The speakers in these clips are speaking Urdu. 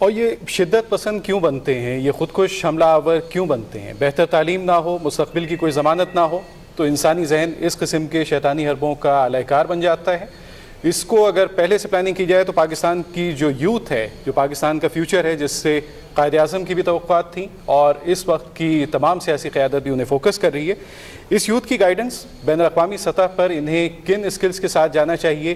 اور یہ شدت پسند کیوں بنتے ہیں, یہ خودکش حملہ آور کیوں بنتے ہیں؟ بہتر تعلیم نہ ہو, مستقبل کی کوئی ضمانت نہ ہو تو انسانی ذہن اس قسم کے شیطانی حربوں کا اعلی کار بن جاتا ہے. اس کو اگر پہلے سے پلاننگ کی جائے تو پاکستان کی جو یوتھ ہے, جو پاکستان کا فیوچر ہے, جس سے قائد اعظم کی بھی توقعات تھیں اور اس وقت کی تمام سیاسی قیادت بھی انہیں فوکس کر رہی ہے, اس یوتھ کی گائیڈنس بین الاقوامی سطح پر انہیں کن اسکلز کے ساتھ جانا چاہیے,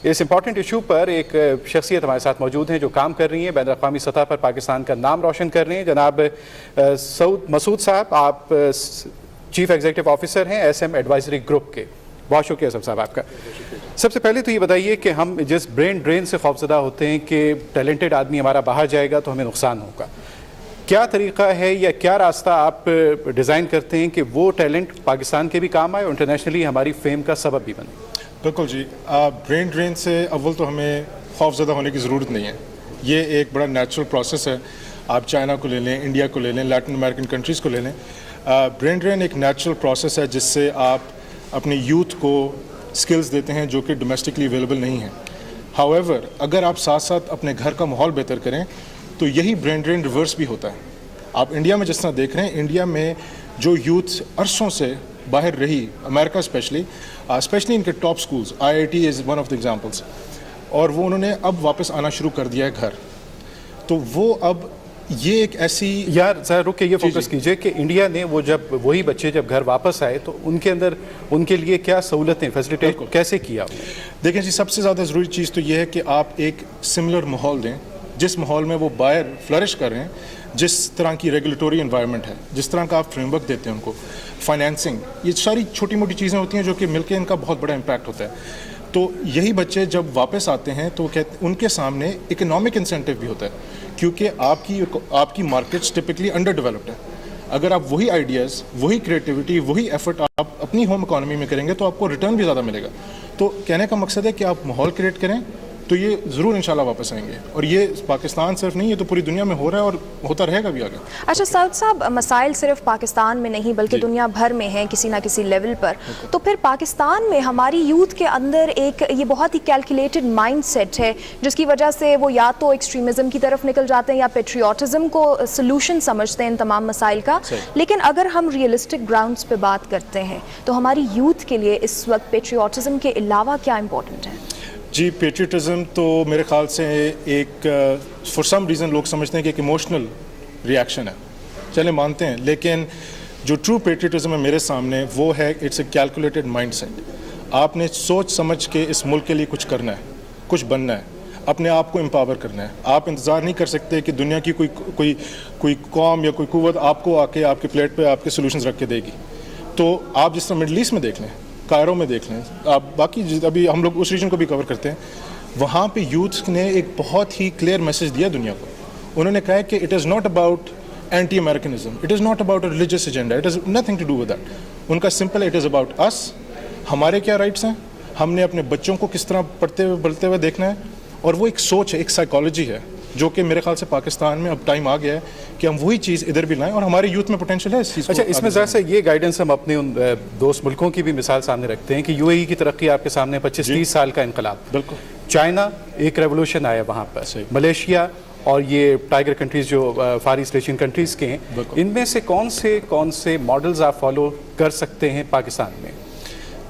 اس امپورٹنٹ ایشو پر ایک شخصیت ہمارے ساتھ موجود ہیں جو کام کر رہی ہیں, بین الاقوامی سطح پر پاکستان کا نام روشن کر رہے ہیں. جناب مسعود صاحب, آپ چیف ایگزیکٹو آفیسر ہیں ایس ایم ایڈوائزری گروپ کے. بہت شکریہ سب صاحب آپ کا. سب سے پہلے تو یہ بتائیے کہ ہم جس برین ڈرین سے خوفزدہ ہوتے ہیں کہ ٹیلنٹڈ آدمی ہمارا باہر جائے گا تو ہمیں نقصان ہوگا, کیا طریقہ ہے یا کیا راستہ آپ ڈیزائن کرتے ہیں کہ وہ ٹیلنٹ پاکستان کے بھی کام آئے اور انٹرنیشنلی ہماری فیم کا سبب بھی بنے؟ بالکل جی, برین ڈرین سے اول تو ہمیں خوف زدہ ہونے کی ضرورت نہیں ہے. یہ ایک بڑا نیچرل پروسیس ہے. آپ چائنا کو لے لیں, انڈیا کو لے لیں, لیٹن امریکن کنٹریز کو لے لیں. برین ڈرین ایک نیچرل پروسیس ہے جس سے آپ اپنے یوتھ کو اسکلز دیتے ہیں جو کہ ڈومیسٹکلی اویلیبل نہیں ہیں. ہاؤ ایور اگر آپ ساتھ ساتھ اپنے گھر کا ماحول بہتر کریں تو یہی برین ڈرین ریورس بھی ہوتا ہے. آپ انڈیا میں جس طرح دیکھ رہے ہیں, انڈیا میں جو یوتھ عرصوں سے باہر رہی, امریکہ اسپیشلی ان کے top schools, IIT is one of the examples, اور وہ انہوں نے اب واپس آنا شروع کر دیا ہے گھر. تو وہ اب یہ ایک ایسی ذرا رک کے یہ فوکس کیجئے کہ انڈیا نے وہ جب وہی بچے جب گھر واپس آئے تو ان کے اندر ان کے لیے کیا سہولتیں فیسلیٹیٹ کیسے کیا؟ دیکھیں جی, سب سے زیادہ ضروری چیز تو یہ ہے کہ آپ ایک سملر ماحول دیں جس ماحول میں وہ باہر فلرش کر رہے ہیں, جس طرح کی ریگولیٹوری انوائرمنٹ ہے, جس طرح کا آپ فریم ورک دیتے ہیں ان کو, فائنینسنگ, یہ ساری چھوٹی موٹی چیزیں ہوتی ہیں جو کہ مل کے ان کا بہت بڑا امپیکٹ ہوتا ہے. تو یہی بچے جب واپس آتے ہیں تو ان کے سامنے اکنامک انسینٹیو بھی ہوتا ہے کیونکہ آپ کی مارکیٹس ٹپکلی انڈر ڈیولپڈ ہے. اگر آپ وہی آئیڈیاز, وہی کریٹیوٹی, وہی ایفرٹ آپ اپنی ہوم اکانومی میں کریں گے تو آپ کو ریٹرن بھی زیادہ ملے گا. تو کہنے کا مقصد ہے کہ آپ ماحول کریٹ کریں تو یہ ضرور انشاءاللہ واپس آئیں گے, اور یہ پاکستان صرف نہیں, یہ تو پوری دنیا میں ہو رہا ہے اور ہوتا رہے گا بھی آگے. اچھا سعود صاحب, مسائل صرف پاکستان میں نہیں بلکہ دنیا بھر میں ہیں کسی نہ کسی لیول پر, تو پھر پاکستان میں ہماری یوتھ کے اندر ایک یہ بہت ہی کیلکولیٹڈ مائنڈ سیٹ ہے جس کی وجہ سے وہ یا تو ایکسٹریمزم کی طرف نکل جاتے ہیں یا پیٹریوٹزم کو سلوشن سمجھتے ہیں ان تمام مسائل کا. لیکن اگر ہم ریئلسٹک گراؤنڈز پہ بات کرتے ہیں تو ہماری یوتھ کے لیے اس وقت پیٹریوٹزم کے علاوہ کیا امپورٹنٹ ہے؟ جی, پیٹریٹزم تو میرے خیال سے ایک فار سم ریزن لوگ سمجھتے ہیں کہ ایک ایموشنل ریئیکشن ہے, چلیں مانتے ہیں, لیکن جو ٹرو پیٹریٹزم ہے میرے سامنے وہ ہے it's a calculated mindset. آپ نے سوچ سمجھ کے اس ملک کے لیے کچھ کرنا ہے, کچھ بننا ہے, اپنے آپ کو امپاور کرنا ہے. آپ انتظار نہیں کر سکتے کہ دنیا کی کوئی قوم یا کوئی قوت آپ کو آ کے آپ کے پلیٹ پہ آپ کے سولوشنز رکھ کے دے گی. تو آپ جس طرح مڈل ایسٹ میں دیکھ لیں, کائرو میں دیکھ لیں, آپ باقی ابھی ہم لوگ اس ریجن کو بھی کور کرتے ہیں, وہاں پہ یوتھ نے ایک بہت ہی کلیئر میسج دیا دنیا کو. انہوں نے کہا کہ it is not about anti Americanism, it is not about a religious agenda, it is nothing to do with that. ان کا simple it is about us, ہمارے کیا رائٹس ہیں, ہم نے اپنے بچوں کو کس طرح پڑھتے ہوئے بڑھتے ہوئے دیکھنا ہے. اور وہ ایک سوچ ہے, ایک سائیکالوجی ہے جو کہ میرے خیال سے پاکستان میں اب ٹائم آ گیا ہے کہ ہم وہی چیز ادھر بھی لائیں, اور ہمارے یوتھ میں پوٹینشیل ہے اس چیز کو. اچھا, اس میں ذرا سے یہ گائیڈنس ہم اپنے ان دوست ملکوں کی بھی مثال سامنے رکھتے ہیں کہ UAE کی ترقی آپ کے سامنے 25-30 سال کا انقلاب, بالکل. چائنا ایک ریولوشن آیا وہاں پر, ملیشیا اور یہ ٹائیگر کنٹریز جو فار ایسٹ ایشین کنٹریز کے ہیں, ان میں سے کون سے ماڈلز آپ فالو کر سکتے ہیں پاکستان میں؟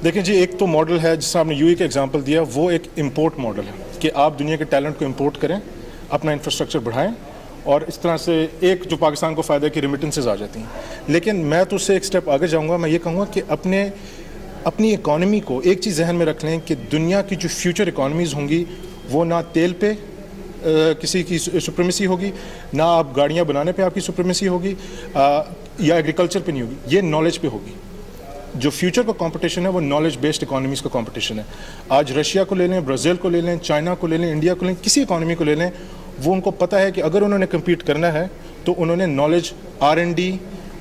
دیکھیں جی, ایک تو ماڈل ہے جس سے آپ نے UAE کا ایگزامپل دیا, وہ ایک امپورٹ ماڈل ہے کہ آپ دنیا کے ٹیلنٹ کو امپورٹ کریں, اپنا انفراسٹرکچر بڑھائیں, اور اس طرح سے ایک جو پاکستان کو فائدہ ہے کہ ریمیٹنسز آ جاتی ہیں. لیکن میں تو اس سے ایک سٹیپ آگے جاؤں گا, میں یہ کہوں گا کہ اپنی اکانومی کو ایک چیز ذہن میں رکھ لیں کہ دنیا کی جو فیوچر اکانومیز ہوں گی وہ نہ تیل پہ کسی کی سپریمیسی ہوگی, نہ آپ گاڑیاں بنانے پہ آپ کی سپریمیسی ہوگی, یا ایگریکلچر پہ نہیں ہوگی, یہ نالج پہ ہوگی. جو فیوچر کا کمپٹیشن ہے وہ نالج بیسڈ اکانومیز کا کمپٹیشن ہے. آج رشیا کو لے لیں, برازیل کو لے لیں, چائنا کو لے لیں, انڈیا کو لیں, کسی اکانومی کو لے لیں, وہ ان کو پتہ ہے کہ اگر انہوں نے کمپیٹ کرنا ہے تو انہوں نے نالج, R&D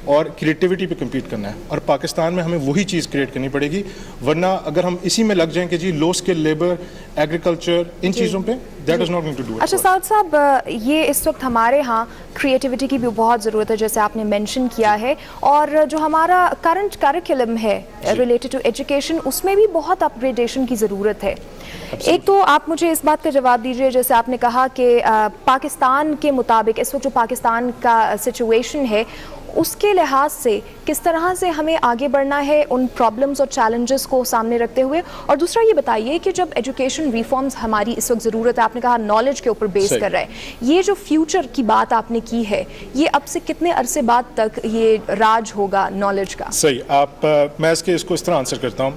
اور کریٹیوٹی پہ کمپیٹ کرنا ہے, اور پاکستان میں ہمیں وہی چیز کریٹ کرنی پڑے گی, ورنہ اگر ہم اسی میں لگ جائیں کہ جی لو اسکل لیبر, ایگریکلچر, ان چیزوں پہ, that is not going to do it. اچھا سعد صاحب, یہ اس وقت ہمارے ہاں کریٹیوٹی کی بھی بہت ضرورت ہے, جیسے آپ نے مینشن کیا ہے, اور جو ہمارا کرنٹ کریکولم ہے ریلیٹڈ ٹو ایجوکیشن, اس میں بھی بہت اپ گریڈیشن کی ضرورت ہے. ایک تو آپ مجھے اس بات کا جواب دیجیے, جیسے آپ نے کہا کہ پاکستان کے مطابق اس وقت جو پاکستان کا سچویشن ہے اس کے لحاظ سے کس طرح سے ہمیں آگے بڑھنا ہے ان پرابلمز اور چیلنجز کو سامنے رکھتے ہوئے, اور دوسرا یہ بتائیے کہ جب ایجوکیشن ریفارمز ہماری اس وقت ضرورت ہے, آپ نے کہا نالج کے اوپر بیس کر رہا ہے, یہ جو فیوچر کی بات آپ نے کی ہے, یہ اب سے کتنے عرصے بعد تک یہ راج ہوگا نالج کا؟ صحیح. آپ میں اس کو اس طرح آنسر کرتا ہوں.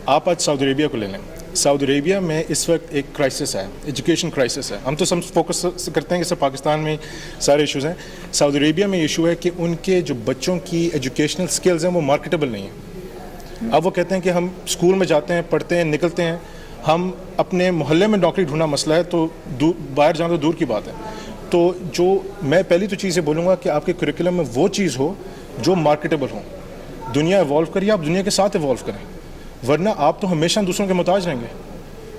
آپ آج سعودی عربیہ کو لے لیں. سعودی عربیہ میں اس وقت ایک کرائسس ہے, ایجوکیشن کرائسس ہے. ہم تو سب فوکس کرتے ہیں کہ سب پاکستان میں سارے ایشوز ہیں. سعودی عربیہ میں ایشو ہے کہ ان کے جو بچوں کی ایجوکیشنل سکلز ہیں وہ مارکیٹیبل نہیں ہیں. اب وہ کہتے ہیں کہ ہم اسکول میں جاتے ہیں, پڑھتے ہیں, نکلتے ہیں, ہم اپنے محلے میں نوکری ڈھونڈنا مسئلہ ہے, تو باہر جانا تو دور کی بات ہے. تو جو میں پہلی تو چیز یہ بولوں گا کہ آپ کے کریکولم میں وہ چیز ہو جو مارکیٹیبل ہو. دنیا ایوالو کریے, آپ دنیا کے ساتھ ایوالو کریں, ورنہ آپ تو ہمیشہ دوسروں کے محتاج رہیں گے.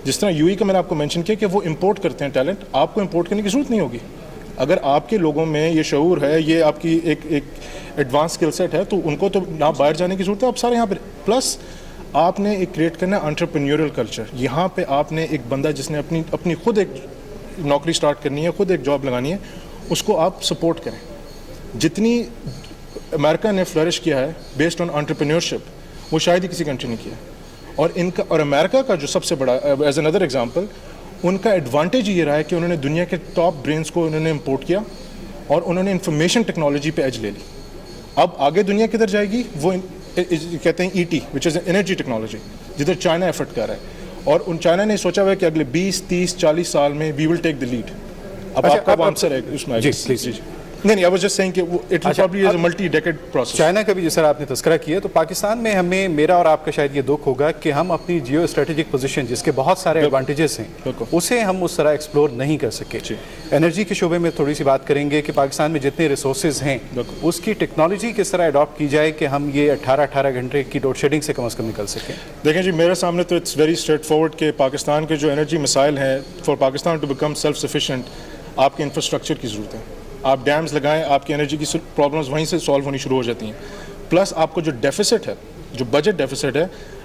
جس طرح یو ای کا میں نے آپ کو مینشن کیا کہ وہ امپورٹ کرتے ہیں ٹیلنٹ, آپ کو امپورٹ کرنے کی ضرورت نہیں ہوگی. اگر آپ کے لوگوں میں یہ شعور ہے, یہ آپ کی ایک ایڈوانس اسکل سیٹ ہے, تو ان کو تو نہ باہر جانے کی ضرورت ہے, آپ سارے یہاں پہ. پلس آپ نے ایک کریٹ کرنا ہے انٹرپرینیورل کلچر. یہاں پہ آپ نے ایک بندہ جس نے اپنی خود ایک نوکری سٹارٹ کرنی ہے, خود ایک جاب لگانی ہے, اس کو آپ سپورٹ کریں. جتنی امریکہ نے فلرش کیا ہے بیسڈ آن انٹرپرینیورشپ, وہ شاید ہی کسی کنٹری نے کیا. اور امریکہ کا جو سب سے بڑا ایز این ادر ایگزامپل, ان کا ایڈوانٹیج یہ رہا ہے کہ انہوں نے دنیا کے ٹاپ برینس کو انہوں نے امپورٹ کیا, اور انہوں نے انفارمیشن ٹیکنالوجی پہ ایج لے لی. اب آگے دنیا کدھر جائے گی, وہ کہتے ہیں E T, which is energy technology, جدھر چائنا ایفرٹ کر رہا ہے. اور ان چائنا نے سوچا ہوا ہے کہ اگلے 20-30-40 سال میں وی ول ٹیک دا لیڈ. اب آپ کا آنسر ہے اس میں. نہیں, I was just saying کہ it will probably is a multi-decade process. China کا بھی جس طرح آپ نے تذکرہ کیا, تو پاکستان میں ہمیں, میرا اور آپ کا شاید یہ دکھ ہوگا کہ ہم اپنی جیو اسٹریٹجک پوزیشن جس کے بہت سارے ایڈوانٹیجز ہیں, اسے ہم اس طرح ایکسپلور نہیں کر سکے. انرجی کے شعبے میں تھوڑی سی بات کریں گے کہ پاکستان میں جتنے ریسورسز ہیں اس کی ٹیکنالوجی کس طرح اڈاپٹ کی جائے کہ ہم یہ 18 گھنٹے کی لوڈ شیڈنگ سے کم از کم نکل سکیں. دیکھیں جی, میرے سامنے تو اٹس ویری اسٹریٹ فارورڈ کہ پاکستان کے جو انرجی مسائل ہیں, for Pakistan to become self sufficient, آپ کے انفراسٹرکچر کی ضرورت ہے. آپ ڈیمز لگائیں, آپ کی انرجی کی پرابلمز وہیں سے سالو ہونی شروع ہو جاتی ہیں. پلس آپ کو جو ڈیفیسٹ ہے, جو بجٹ ڈیفیسٹ ہے,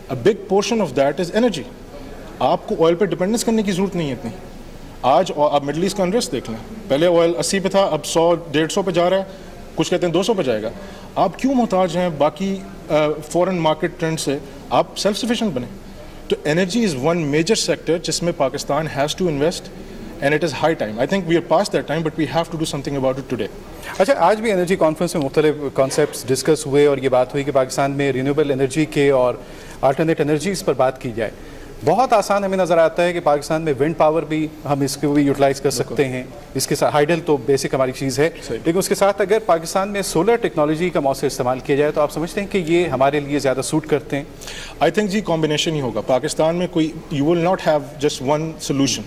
a big portion of that is energy. آپ کو آئل پہ ڈپینڈنس کرنے کی ضرورت نہیں ہے اتنی. آج آپ مڈل ایسٹ کا انریسٹ دیکھ لیں, پہلے آئل 80 پہ تھا, اب 100-150 پہ جا رہا ہے, کچھ کہتے ہیں 200 پہ جائے گا. آپ کیوں محتاج ہیں باقی فورن مارکیٹ ٹرینڈ سے؟ آپ سیلف سفیشینٹ بنیں. تو energy is one major sector جس میں Pakistan has to invest, and it is high time. I think we are past that time, but we have to do something about it today. اچھا, آج بھی انرجی کانفرنس میں مختلف کانسیپٹس ڈسکس ہوئے, اور یہ بات ہوئی کہ پاکستان میں رینیویبل انرجی کے اور آلٹرنیٹ انرجیز پر بات کی جائے. بہت آسان ہمیں نظر آتا ہے کہ پاکستان میں ونڈ پاور بھی ہم اس کو بھی یوٹیلائز کر سکتے ہیں, اس کے ساتھ ہائیڈل تو بیسک ہماری چیز ہے, لیکن اس کے ساتھ اگر پاکستان میں سولر ٹیکنالوجی کا مؤثر استعمال کیا جائے تو آپ سمجھتے ہیں کہ یہ ہمارے لیے زیادہ سوٹ کرتے ہیں؟ آئی تھنک جی کمبینیشن ہی ہوگا. پاکستان میں کوئی, you will not have just one solution.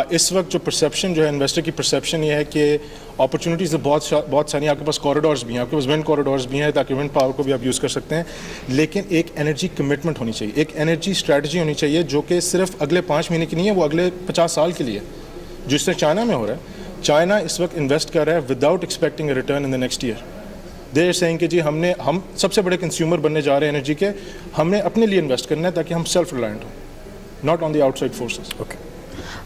اس وقت جو پرسیپشن جو ہے انویسٹر کی پرسیپشن یہ ہے کہ اپرچونیٹیز بہت ساری, آپ کے پاس کوریڈورز بھی ہیں, آپ کے پاس ونڈ کوریڈورز بھی ہیں تاکہ ونڈ پاور کو بھی آپ یوز کر سکتے ہیں, لیکن ایک انرجی کمٹمنٹ ہونی چاہیے, ایک انرجی اسٹریٹجی ہونی چاہیے جو کہ صرف اگلے 5 مہینے کی نہیں ہے, وہ اگلے 50 سال کے لیے, جس سے چائنا میں ہو رہا ہے. چائنا اس وقت انویسٹ کر رہا ہے without expecting a return in the next year. They are seeing کہ جی ہم سب سے بڑے کنزیومر بننے جا رہے ہیں انرجی کے, ہم نے اپنے لیے انویسٹ کرنا ہے تاکہ ہم سیلف ریلائنٹ ہوں, not on the out side forces. Okay.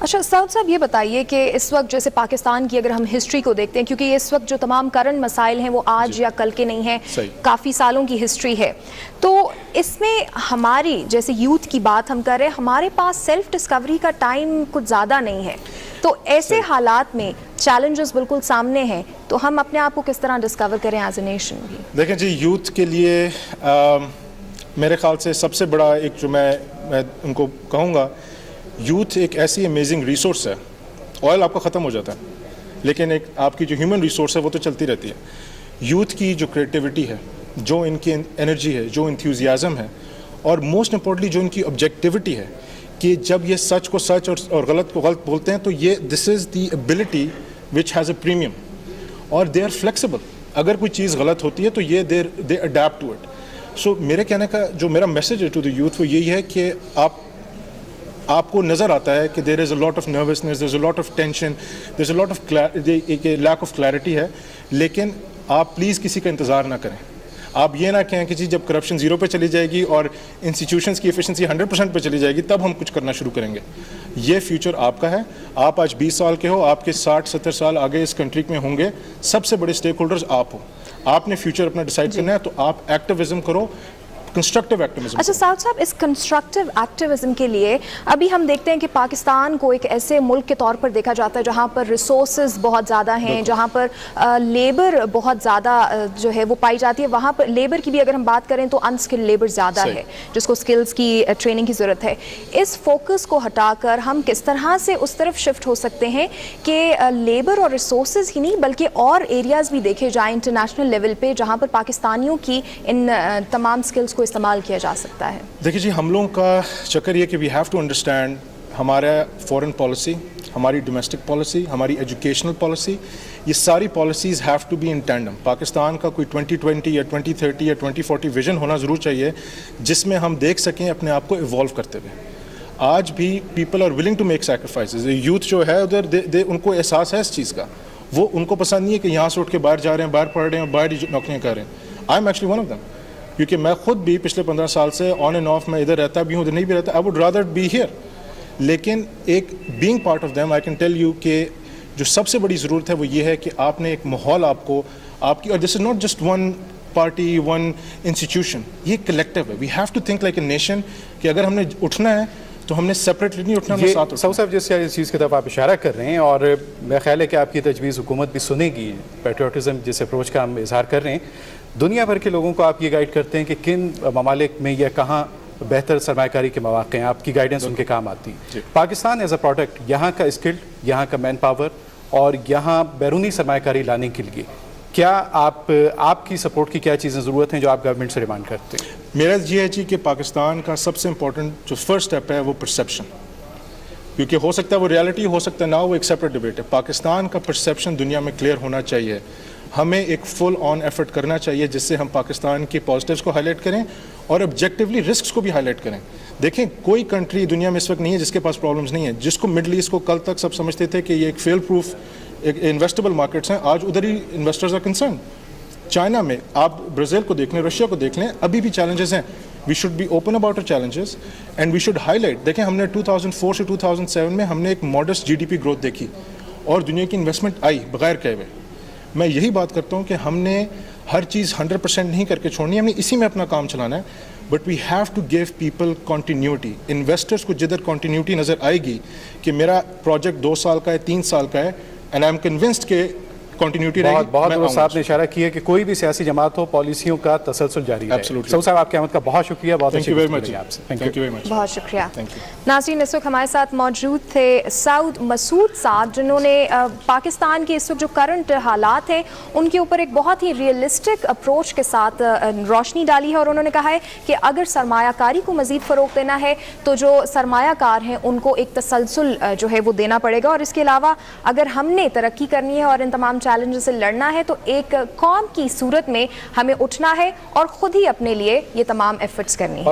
اچھا سعود صاحب, یہ بتائیے کہ اس وقت جیسے پاکستان کی اگر ہم ہسٹری کو دیکھتے ہیں, کیونکہ اس وقت جو تمام کرنٹ مسائل ہیں وہ آج یا کل کے نہیں ہیں, کافی سالوں کی ہسٹری ہے, تو اس میں ہماری جیسے یوتھ کی بات ہم کر رہے ہیں, ہمارے پاس سیلف ڈسکوری کا ٹائم کچھ زیادہ نہیں ہے. تو ایسے حالات میں چیلنجز بالکل سامنے ہیں, تو ہم اپنے آپ کو کس طرح ڈسکور کریں ایز اے نیشن بھی؟ دیکھیں جی, یوتھ کے لیے میرے خیال سے سب سے بڑا ایک جو میں ان کو کہوں گا, یوتھ ایک ایسی امیزنگ ریسورس ہے. آئل آپ کا ختم ہو جاتا ہے, لیکن ایک آپ کی جو ہیومن ریسورس ہے وہ تو چلتی رہتی ہے. یوتھ کی جو کریٹیوٹی ہے, جو ان کی انرجی ہے, جو انتھیوزیازم ہے, اور موسٹ امپورٹنٹلی جو ان کی آبجیکٹیوٹی ہے کہ جب یہ سچ کو سچ اور غلط کو غلط بولتے ہیں, تو یہ this is the ability which has a premium, اور دے آر فلیکسیبل. اگر کوئی چیز غلط ہوتی ہے تو یہ دے اڈیپٹ ٹو اٹ. سو میرے کہنے کا جو میرا میسیج ہے ٹو دی یوتھ وہ یہی ہے کہ آپ کو نظر آتا ہے کہ there is a lot of nervousness, there is a lot of tension, there is a lot of lack of clarity ہے, لیکن آپ پلیز کسی کا انتظار نہ کریں. آپ یہ نہ کہیں کہ جی جب کرپشن 0 پہ چلی جائے گی اور انسٹیٹیوشنس کی ایفیشنسی 100% پہ چلی جائے گی تب ہم کچھ کرنا شروع کریں گے. یہ فیوچر آپ کا ہے. آپ آج 20 سال کے ہو, آپ کے 60-70 سال آگے اس کنٹری میں ہوں گے. سب سے بڑے اسٹیک ہولڈرز آپ ہو. آپ نے فیوچر اپنا ڈیسائیڈ کرنا ہے, تو آپ ایکٹیویزم کرو, کنسٹرکٹیو ایکٹیویزم. اچھا سعد صاحب, اس کنسٹرکٹیو ایکٹیویزم کے لیے ابھی ہم دیکھتے ہیں کہ پاکستان کو ایک ایسے ملک کے طور پر دیکھا جاتا ہے جہاں پر ریسورسز بہت زیادہ ہیں, جہاں پر لیبر بہت زیادہ جو ہے وہ پائی جاتی ہے. وہاں پر لیبر کی بھی اگر ہم بات کریں تو انسکل لیبر زیادہ ہے جس کو سکلز کی ٹریننگ کی ضرورت ہے. اس فوکس کو ہٹا کر ہم کس طرح سے اس طرف شفٹ ہو سکتے ہیں کہ لیبر اور ریسورسز ہی نہیں بلکہ اور ایریاز بھی دیکھے جائیں انٹرنیشنل لیول پہ جہاں پر پاکستانیوں کی ان تمام سکلز کو استعمال کیا جا سکتا ہے؟ دیکھیے جی, ہم لوگوں کا چکر یہ کہ وی ہیو ٹو انڈرسٹینڈ ہمارا فورن پالیسی, ہماری ڈومیسٹک پالیسی, ہماری ایجوکیشنل پالیسی, یہ ساری policies have to be in tandem. Pakistan کا کوئی 2020 یا 2030 یا 2040 ویژن ہونا ضرور چاہیے جس میں ہم دیکھ سکیں اپنے آپ کو ایوالو کرتے ہوئے. آج بھی people are willing to make sacrifices. Youth جو ہے ادھر ان کو احساس ہے اس چیز کا. وہ ان کو پسند نہیں ہے کہ یہاں سے اٹھ کے باہر جا رہے ہیں, باہر پڑھ رہے ہیں, باہر ہی نوکریاں کر رہے ہیں. I am actually one of them, کیونکہ میں خود بھی پچھلے 15 سال سے آن اینڈ آف میں ادھر رہتا بھی ہوں, ادھر نہیں بھی رہتا. I would rather be here. لیکن ایک being part of them I can tell you کہ جو سب سے بڑی ضرورت ہے وہ یہ ہے کہ آپ نے ایک ماحول آپ کی, اور this is not just one party one institution, یہ کلیکٹیو ہے. We have to think like a nation کہ اگر ہم نے اٹھنا ہے تو ہم نے سیپریٹلی نہیں اٹھنا, ہم نے ساتھ اٹھنا. سعود صاحب جس چیز کی طرف آپ اشارہ کر رہے ہیں, اور میرا خیال ہے کہ آپ کی تجویز حکومت بھی سنے گی, پیٹریوٹزم جس اپروچ کا ہم اظہار کر رہے ہیں, دنیا بھر کے لوگوں کو آپ یہ گائیڈ کرتے ہیں کہ کن ممالک میں یا کہاں بہتر سرمایہ کاری کے مواقع ہیں, آپ کی گائیڈنس ان کے کام آتی ہے. پاکستان ایز اے پروڈکٹ, یہاں کا اسکل, یہاں کا مین پاور اور یہاں بیرونی سرمایہ کاری لانے کے لیے کیا آپ کی سپورٹ کی کیا چیزیں ضرورت ہیں جو آپ گورنمنٹ سے ڈیمانڈ کرتے ہیں؟ میرا یہ ہے جی کہ پاکستان کا سب سے امپورٹنٹ جو فرسٹ اسٹیپ ہے وہ پرسیپشن, کیونکہ ہو سکتا ہے وہ ریالٹی, ہو سکتا ہے نہ, وہ ایک سیپریٹ ڈبیٹ ہے. پاکستان کا پرسیپشن دنیا میں کلیئر ہونا چاہیے. ہمیں ایک فل آن ایفرٹ کرنا چاہیے جس سے ہم پاکستان کے پازیٹیوز کو ہائی لائٹ کریں اور آبجیکٹیولی رسکس کو بھی ہائی لائٹ کریں. دیکھیں کوئی کنٹری دنیا میں اس وقت نہیں ہے جس کے پاس پرابلمس نہیں ہیں. جس کو مڈل ایسٹ کو کل تک سب سمجھتے تھے کہ یہ ایک فیل پروف انویسٹیبل مارکیٹس ہیں, آج ادھر ہی انویسٹرز آر کنسرن. چائنا میں آپ برازیل کو دیکھ لیں, رشیا کو دیکھ لیں, ابھی بھی چیلنجز ہیں. We should be open about our challenges and we should highlight. دیکھیں ہم نے 2004 سے 2007 میں ہم نے ایک ماڈسٹ GDP گروتھ دیکھی اور دنیا کی انویسٹمنٹ آئی بغیر کہے ہوئے. میں یہی بات کرتا ہوں کہ ہم نے ہر چیز 100% نہیں کر کے چھوڑنی ہے, ہم نے اسی میں اپنا کام چلانا ہے. But we have to give people continuity. Investors کو جدھر کنٹینیوٹی نظر آئے گی کہ میرا پروجیکٹ 2 سال کا ہے, 3 سال کا ہے, اینڈ آئی ایم کنونسڈ کہ کنٹینیوٹی رہے گی. بہت درست آپ نے اشارہ کیا کہ کوئی بھی سیاسی جماعت ہو, پالیسیوں کا تسلسل جاری ہے. سعود صاحب آپ کی آمد کا بہت شکریہ. بہت thank you very much. Thank you very much. بہت شکریہ. ناظرین, اس وقت ہمارے ساتھ موجود تھے سعود مسعود صاحب, جنہوں نے پاکستان کے اس وقت جو کرنٹ حالات ہیں ان کے اوپر ایک بہت ہی ریئلسٹک اپروچ کے ساتھ روشنی ڈالی ہے. اور انہوں نے کہا ہے کہ اگر سرمایہ کاری کو مزید فروغ دینا ہے تو جو سرمایہ کار ہیں ان کو ایک تسلسل جو ہے وہ دینا پڑے گا. اور اس کے علاوہ اگر ہم نے ترقی کرنی ہے اور ان تمام چیلنجز سے لڑنا ہے تو ایک قوم کی صورت میں ہمیں اٹھنا ہے اور خود ہی اپنے لیے یہ تمام ایفرٹس کرنی ہے.